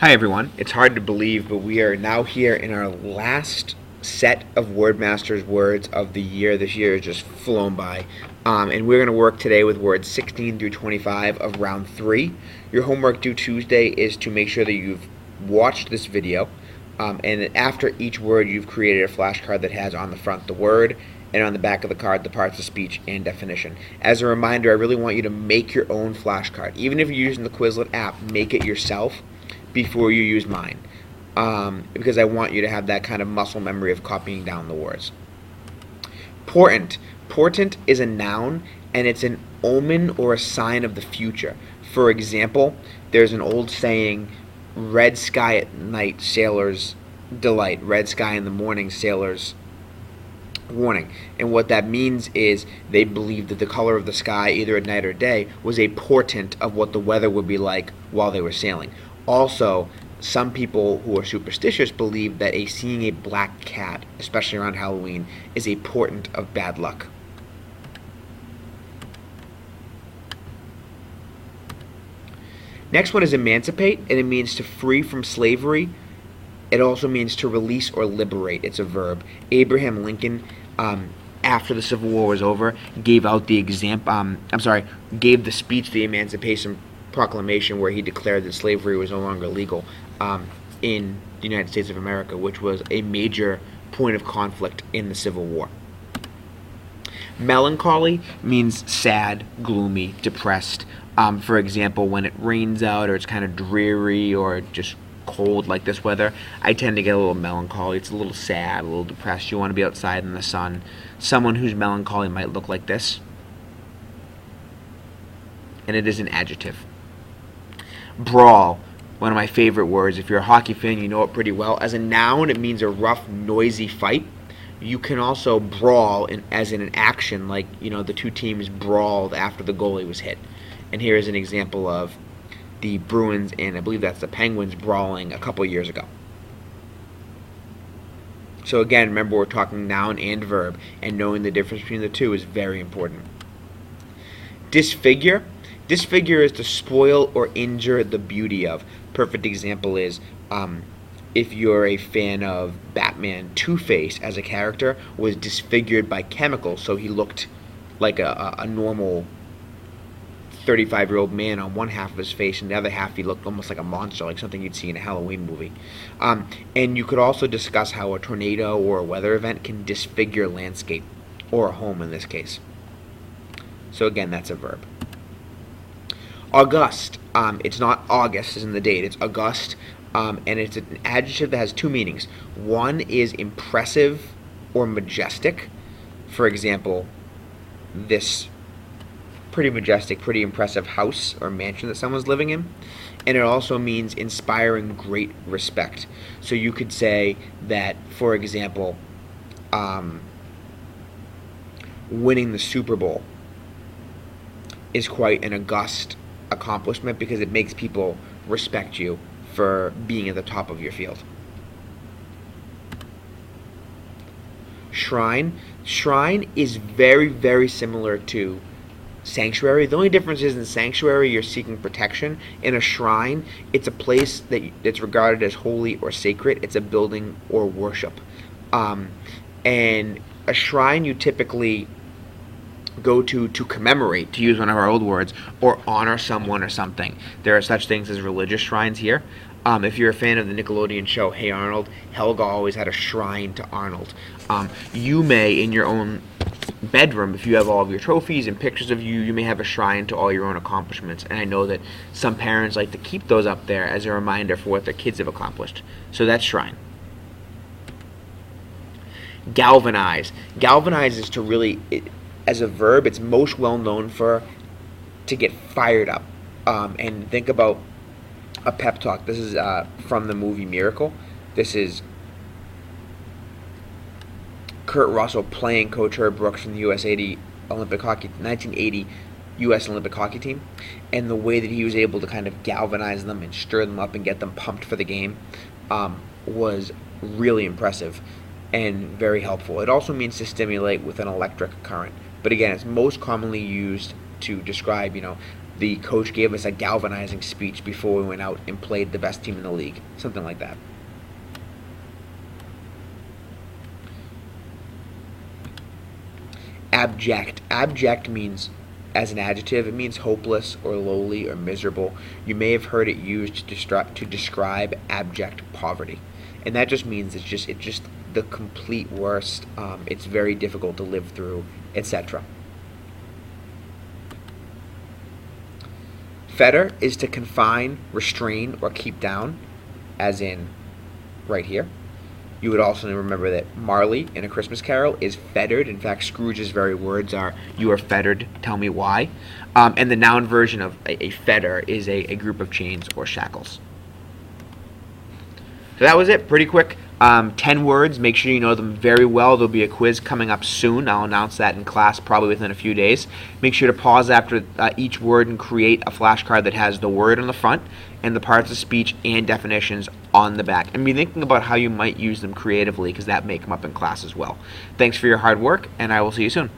Hi everyone. It's hard to believe, but we are now here in our last set of Wordmasters words of the year. This year has just flown by. And we're going to work today with words 16 through 25 of round 3. Your homework due Tuesday is to make sure that you've watched this video. And after each word, you've created a flashcard that has on the front the word and on the back of the card the parts of speech and definition. As a reminder, I really want you to make your own flashcard. Even if you're using the Quizlet app, make it yourself before you use mine, because I want you to have that kind of muscle memory of copying down the words. Portent. Portent is a noun, and it's an omen or a sign of the future. For example, there's an old saying, red sky at night, sailors delight. Red sky in the morning, sailors warning. And what that means is they believed that the color of the sky, either at night or day, was a portent of what the weather would be like while they were sailing. Also, some people who are superstitious believe that seeing a black cat, especially around Halloween, is a portent of bad luck. Next one is emancipate, and it means to free from slavery. It also means to release or liberate. It's a verb. Abraham Lincoln, after the Civil War was over, gave the speech, the Emancipation Proclamation, where he declared that slavery was no longer legal in the United States of America, which was a major point of conflict in the Civil War. Melancholy means sad, gloomy, depressed. For example, when it rains out or it's kind of dreary or just cold like this weather, I tend to get a little melancholy. It's a little sad, a little depressed. You want to be outside in the sun. Someone who's melancholy might look like this. And it is an adjective. Brawl, one of my favorite words. If you're a hockey fan, you know it pretty well. As a noun, it means a rough, noisy fight. You can also brawl as in an action, like, the two teams brawled after the goalie was hit. And here is an example of the Bruins and I believe that's the Penguins brawling a couple years ago. So again, remember we're talking noun and verb, and knowing the difference between the two is very important. Disfigure. Disfigure is to spoil or injure the beauty of. Perfect example is if you're a fan of Batman, Two-Face as a character was disfigured by chemicals, so he looked like a normal 35-year-old man on one half of his face, and the other half he looked almost like a monster, like something you'd see in a Halloween movie. And you could also discuss how a tornado or a weather event can disfigure a landscape, or a home in this case. So again, that's a verb. August. It's not August as in the date, it's August, and it's an adjective that has two meanings. One is impressive or majestic. For example, this pretty majestic, pretty impressive house or mansion that someone's living in. And it also means inspiring great respect. So you could say that, for example, winning the Super Bowl is quite an august accomplishment because it makes people respect you for being at the top of your field. Shrine. Shrine is very, very similar to sanctuary. The only difference is in sanctuary you're seeking protection. In a shrine, it's a place that's regarded as holy or sacred. It's a building or worship. And a shrine you typically go to commemorate, to use one of our old words, or honor someone or something. There are such things as religious shrines here. If you're a fan of the Nickelodeon show Hey Arnold, Helga always had a shrine to Arnold. You may, in your own bedroom, if you have all of your trophies and pictures of you may have a shrine to all your own accomplishments. And I know that some parents like to keep those up there as a reminder for what their kids have accomplished. So that's shrine. Galvanize. Galvanize is to really, as a verb, it's most well known to get fired up. And think about a pep talk. This is from the movie Miracle. This is Kurt Russell playing Coach Herb Brooks from the 1980 U.S. Olympic hockey team, and the way that he was able to kind of galvanize them and stir them up and get them pumped for the game was really impressive and very helpful. It also means to stimulate with an electric current, but again, it's most commonly used to describe, the coach gave us a galvanizing speech before we went out and played the best team in the league. Something like that. Abject. Abject means, as an adjective, it means hopeless or lowly or miserable. You may have heard it used to describe abject poverty, and that just means it's just the complete worst. It's very difficult to live through, etc. Fetter is to confine, restrain, or keep down, as in right here. You would also remember that Marley in A Christmas Carol is fettered. In fact, Scrooge's very words are, "You are fettered, tell me why." And the noun version of a fetter is a group of chains or shackles. So that was it, pretty quick. 10 words, make sure you know them very well. There'll be a quiz coming up soon. I'll announce that in class probably within a few days. Make sure to pause after each word and create a flashcard that has the word on the front and the parts of speech and definitions on the back. And be thinking about how you might use them creatively, because that may come up in class as well. Thanks for your hard work, and I will see you soon.